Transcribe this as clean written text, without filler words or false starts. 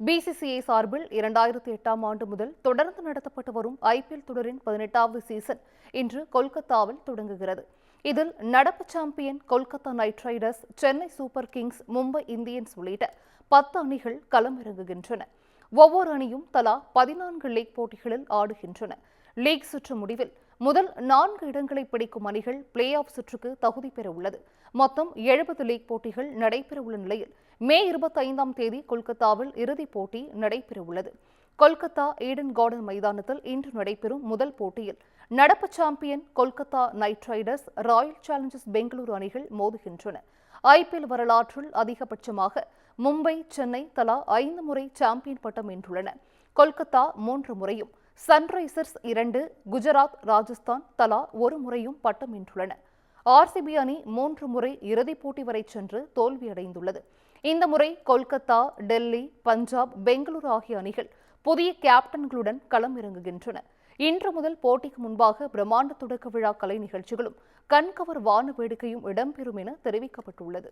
BCCI சார்பில் 2008ஆம் ஆண்டு முதல் தொடர்ந்து நடத்தப்பட்டு வரும் IPL தொடரின் 18வது சீசன் இன்று கொல்கத்தாவில் தொடங்குகிறது. இதில் நடப்பு champion Kolkata night Riders, Chennai super Kings, Mumbai Indians உள்ளிட்ட 10 அணிகள் களமிறங்குகின்றன. ஒவ்வொரு அணியும் தலா 14 லீக் போட்டிகளில் ஆடுகின்றன. லீக் சுற்று முடிவில் முதல் 4 இடங்களை பிடிக்கும் அணிகள் பிளே ஆஃப் சுற்றுக்கு தகுதி பெற உள்ளது. மொத்தம் 70 லீக் போட்டிகள் நடைபெறவுள்ள நிலையில் மே 25ஆம் தேதி கொல்கத்தாவில் இறுதிப் போட்டி நடைபெறவுள்ளது. கொல்கத்தா ஈடன் கார்டன் மைதானத்தில் இன்று நடைபெறும் முதல் போட்டியில் நடப்பு champion Kolkata night Riders, Royal Challengers Bengaluru அணிகள் மோதுகின்றன. IPL வரலாற்றில் அதிகபட்சமாக மும்பை, சென்னை தலா 5 முறை சாம்பியன் பட்டம் வென்றுள்ளன. கொல்கத்தா 3 முறையும், சன்ரைசர்ஸ் 2, குஜராத், ராஜஸ்தான் தலா 1 முறையும் பட்டம் வென்றுள்ளன. RCB அணி 3 முறை இறுதிப் போட்டி வரை சென்று தோல்வியடைந்துள்ளது. இந்த முறை கொல்கத்தா, டெல்லி, பஞ்சாப், பெங்களூரு ஆகிய அணிகள் புதிய கேப்டன்களுடன் களமிறங்குகின்றன. இன்று முதல் போட்டிக்கு முன்பாக பிரம்மாண்ட தொடக்க விழா கலை நிகழ்ச்சிகளும் கண்கவர் வான வேடிக்கையும் இடம்பெறும் என தெரிவிக்கப்பட்டுள்ளது.